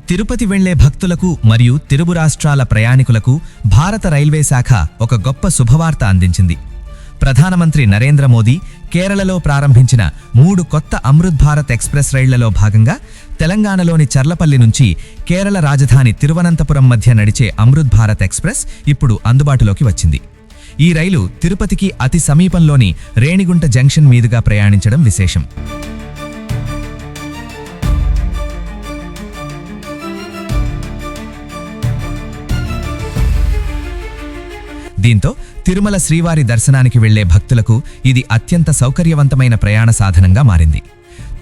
తిరుపతి వెళ్లే భక్తులకు మరియు తెలుగు రాష్ట్రాల ప్రయాణికులకు భారత రైల్వే శాఖ ఒక గొప్ప శుభవార్త అందించింది. ప్రధానమంత్రి నరేంద్ర మోదీ కేరళలో ప్రారంభించిన 3 కొత్త అమృత్ భారత్ ఎక్స్ప్రెస్ రైళ్లలో భాగంగా తెలంగాణలోని చర్లపల్లి నుంచి కేరళ రాజధాని తిరువనంతపురం మధ్య నడిచే అమృత్ భారత్ ఎక్స్ప్రెస్ ఇప్పుడు అందుబాటులోకి వచ్చింది. ఈ రైలు తిరుపతికి అతి సమీపంలోని రేణిగుంట జంక్షన్ మీదుగా ప్రయాణించడం విశేషం. దీంతో తిరుమల శ్రీవారి దర్శనానికి వెళ్లే భక్తులకు ఇది అత్యంత సౌకర్యవంతమైన ప్రయాణ సాధనంగా మారింది.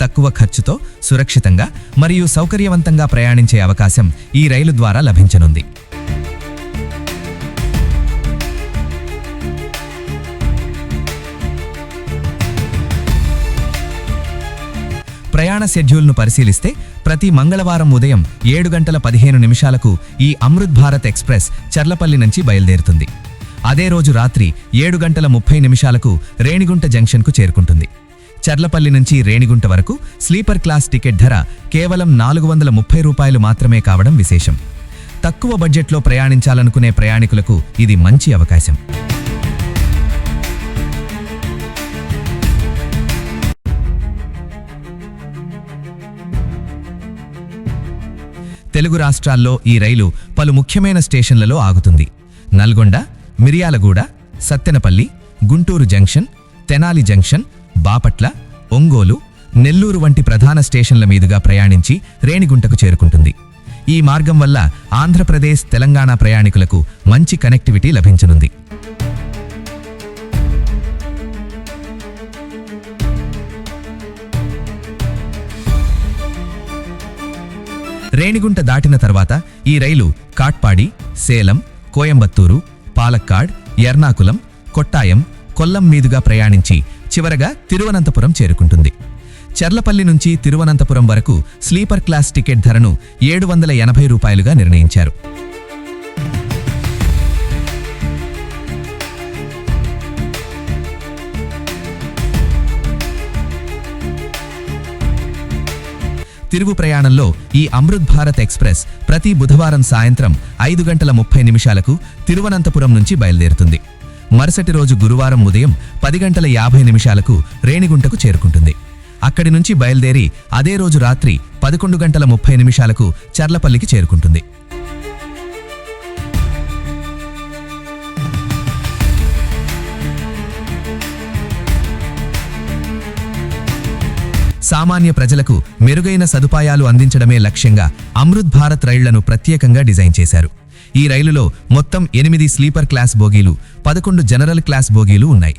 తక్కువ ఖర్చుతో సురక్షితంగా మరియు సౌకర్యవంతంగా ప్రయాణించే అవకాశం ఈ రైలు ద్వారా లభించనుంది. ప్రయాణ షెడ్యూల్ను పరిశీలిస్తే ప్రతి మంగళవారం ఉదయం 7 గంటల 15 నిమిషాలకు ఈ అమృత్ భారత్ ఎక్స్ప్రెస్ చర్లపల్లి నుంచి బయలుదేరుతుంది. అదే రోజు రాత్రి 7 గంటల 30 నిమిషాలకు రేణిగుంట జంక్షన్కు చేరుకుంటుంది. చర్లపల్లి నుంచి రేణిగుంట వరకు స్లీపర్ క్లాస్ టికెట్ ధర కేవలం 430 రూపాయలు మాత్రమే కావడం విశేషం. తక్కువ బడ్జెట్లో ప్రయాణించాలనుకునే ప్రయాణికులకు ఇది మంచి అవకాశం. తెలుగు రాష్ట్రాల్లో ఈ రైలు పలు ముఖ్యమైన స్టేషన్లలో ఆగుతుంది. నల్గొండ, మిర్యాలగూడ, సత్తెనపల్లి, గుంటూరు జంక్షన్, తెనాలి జంక్షన్, బాపట్ల, ఒంగోలు, నెల్లూరు వంటి ప్రధాన స్టేషన్ల మీదుగా ప్రయాణించి రేణిగుంటకు చేరుకుంటుంది. ఈ మార్గం వల్ల ఆంధ్రప్రదేశ్, తెలంగాణ ప్రయాణికులకు మంచి కనెక్టివిటీ లభించనుంది. రేణిగుంట దాటిన తర్వాత ఈ రైలు కాట్పాడి, సేలం, కోయంబత్తూరు, పాలక్కాడ్, ఎర్నాకులం, కొట్టాయం, కొల్లం మీదుగా ప్రయాణించి చివరగా తిరువనంతపురం చేరుకుంటుంది. చర్లపల్లి నుంచి తిరువనంతపురం వరకు స్లీపర్ క్లాస్ టికెట్ ధరను 780 రూపాయలుగా నిర్ణయించారు. తిరుగు ప్రయాణంలో ఈ అమృత్ భారత్ ఎక్స్ప్రెస్ ప్రతి బుధవారం సాయంత్రం 5 గంటల 30 నిమిషాలకు తిరువనంతపురం నుంచి బయలుదేరుతుంది. మరుసటి రోజు గురువారం ఉదయం 10 గంటల 50 నిమిషాలకు రేణిగుంటకు చేరుకుంటుంది. అక్కడి నుంచి బయలుదేరి అదే రోజు రాత్రి 11 గంటల 30 నిమిషాలకు చర్లపల్లికి చేరుకుంటుంది. సామాన్య ప్రజలకు మెరుగైన సదుపాయాలు అందించడమే లక్ష్యంగా అమృత్ భారత్ రైళ్లను ప్రత్యేకంగా డిజైన్ చేశారు. ఈ రైలులో మొత్తం 8 స్లీపర్ క్లాస్ బోగీలు, 11 జనరల్ క్లాస్ బోగీలు ఉన్నాయి.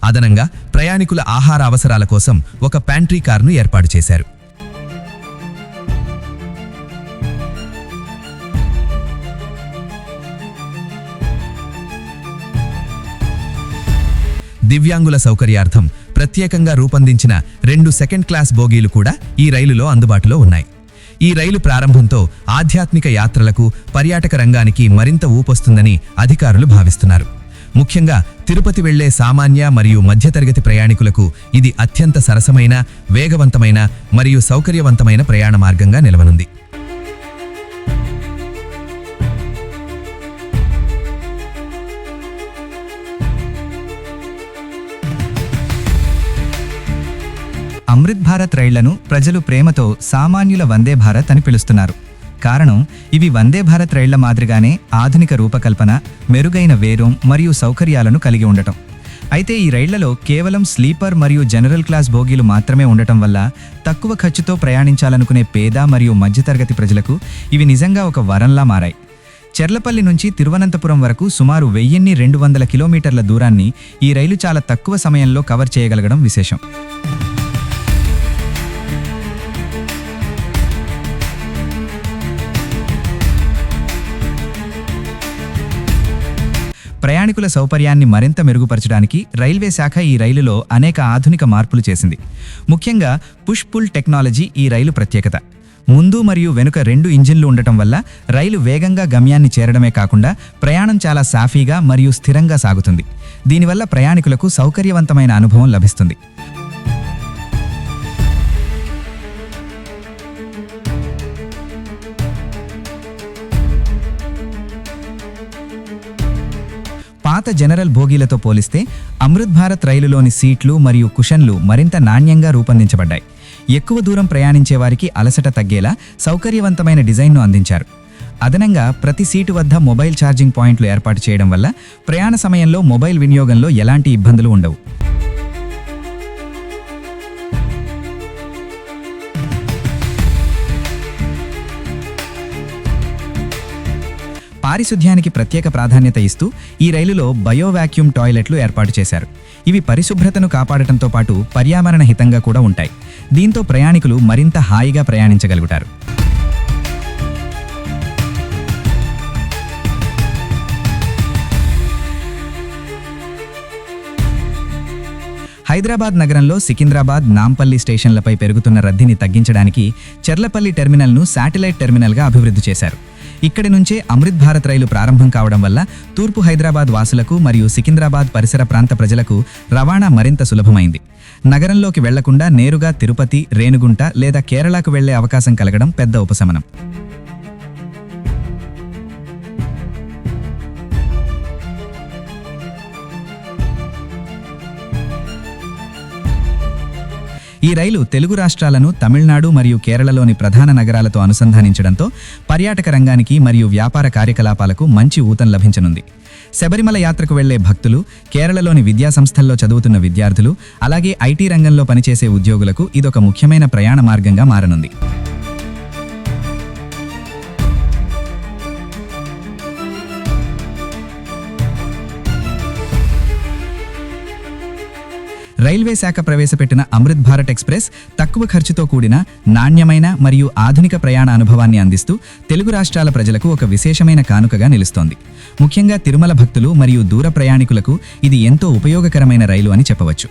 అదనంగా ప్రయాణికుల ఆహార అవసరాల కోసం ఒక ప్యాంట్రీ కార్ను ఏర్పాటు చేశారు. దివ్యాంగుల సౌకర్యార్థం ప్రత్యేకంగా రూపొందించిన 2 సెకండ్ క్లాస్ బోగీలు కూడా ఈ రైలులో అందుబాటులో ఉన్నాయి. ఈ రైలు ప్రారంభంతో ఆధ్యాత్మిక యాత్రలకు, పర్యాటక రంగానికి మరింత ఊపొస్తుందని అధికారులు భావిస్తున్నారు. ముఖ్యంగా తిరుపతి వెళ్లే సామాన్య మరియు మధ్యతరగతి ప్రయాణికులకు ఇది అత్యంత సరసమైన, వేగవంతమైన మరియు సౌకర్యవంతమైన ప్రయాణ మార్గంగా నిలవనుంది. అమృత్ భారత్ రైళ్లను ప్రజలు ప్రేమతో సామాన్యుల వందే భారత్ అని పిలుస్తున్నారు. కారణం, ఇవి వందే భారత్ రైళ్ల మాదిరిగానే ఆధునిక రూపకల్పన, మెరుగైన వేగం మరియు సౌకర్యాలను కలిగి ఉండటం. అయితే ఈ రైళ్లలో కేవలం స్లీపర్ మరియు జనరల్ క్లాస్ బోగీలు మాత్రమే ఉండటం వల్ల తక్కువ ఖర్చుతో ప్రయాణించాలనుకునే పేద మరియు మధ్యతరగతి ప్రజలకు ఇవి నిజంగా ఒక వరంలా మారాయి. చర్లపల్లి నుంచి తిరువనంతపురం వరకు సుమారు 1200 కిలోమీటర్ల దూరాన్ని ఈ రైలు చాలా తక్కువ సమయంలో కవర్ చేయగలగడం విశేషం. ప్రయాణికుల సౌకర్యాన్ని మరింత మెరుగుపరచడానికి రైల్వే శాఖ ఈ రైలులో అనేక ఆధునిక మార్పులు చేసింది. ముఖ్యంగా పుష్ పుల్ టెక్నాలజీ ఈ రైలు ప్రత్యేకత. ముందు మరియు వెనుక 2 ఇంజిన్లు ఉండటం వల్ల రైలు వేగంగా గమ్యాన్ని చేరడమే కాకుండా ప్రయాణం చాలా సాఫీగా మరియు స్థిరంగా సాగుతుంది. దీనివల్ల ప్రయాణికులకు సౌకర్యవంతమైన అనుభవం లభిస్తుంది. పాత జనరల్ బోగీలతో పోలిస్తే అమృత్ భారత్ రైలులోని సీట్లు మరియు కుషన్లు మరింత నాణ్యంగా రూపొందించబడ్డాయి. ఎక్కువ దూరం ప్రయాణించే వారికి అలసట తగ్గేలా సౌకర్యవంతమైన డిజైన్ను అందించారు. అదనంగా ప్రతి సీటు వద్ద మొబైల్ ఛార్జింగ్ పాయింట్లు ఏర్పాటు చేయడం వల్ల ప్రయాణ సమయంలో మొబైల్ వినియోగంలో ఎలాంటి ఇబ్బందులు ఉండవు. పారిశుధ్యానికి ప్రత్యేక ప్రాధాన్యత ఇస్తూ ఈ రైలులో బయో వాక్యూమ్ టాయిలెట్లు ఏర్పాటు చేశారు. ఇవి పరిశుభ్రతను కాపాడటంతో పాటు పర్యావరణ హితంగా కూడా ఉంటాయి. దీంతో ప్రయాణికులు మరింత హాయిగా ప్రయాణించగలుగుతారు. హైదరాబాద్ నగరంలో సికింద్రాబాద్, నాంపల్లి స్టేషన్లపై పెరుగుతున్న రద్దీని తగ్గించడానికి చెర్లపల్లి టెర్మినల్ను శాటిలైట్ టెర్మినల్గా అభివృద్ధి చేశారు. ఇక్కడి నుంచే అమృత్ భారత్ రైలు ప్రారంభం కావడం వల్ల తూర్పు హైదరాబాద్ వాసులకు మరియు సికింద్రాబాద్ పరిసర ప్రాంత ప్రజలకు రవాణా మరింత సులభమైంది. నగరంలోకి వెళ్లకుండా నేరుగా తిరుపతి, రేణిగుంట లేదా కేరళకు వెళ్లే అవకాశం కలగడం పెద్ద ఉపశమనం. ఈ రైలు తెలుగు రాష్ట్రాలను తమిళనాడు మరియు కేరళలోని ప్రధాన నగరాలతో అనుసంధానించడంతో పర్యాటక రంగానికి మరియు వ్యాపార కార్యకలాపాలకు మంచి ఊతం లభించనుంది. శబరిమల యాత్రకు వెళ్లే భక్తులు, కేరళలోని విద్యాసంస్థల్లో చదువుతున్న విద్యార్థులు, అలాగే ఐటీ రంగంలో పనిచేసే ఉద్యోగులకు ఇదొక ముఖ్యమైన ప్రయాణ మార్గంగా మారనుంది. రైల్వే శాఖ ప్రవేశపెట్టిన అమృత్ భారత్ ఎక్స్ప్రెస్ తక్కువ ఖర్చుతో కూడిన నాణ్యమైన మరియు ఆధునిక ప్రయాణ అనుభవాన్ని అందిస్తూ తెలుగు రాష్ట్రాల ప్రజలకు ఒక విశేషమైన కానుకగా నిలుస్తోంది. ముఖ్యంగా తిరుమల భక్తులు మరియు దూర ప్రయాణికులకు ఇది ఎంతో ఉపయోగకరమైన రైలు అని చెప్పవచ్చు.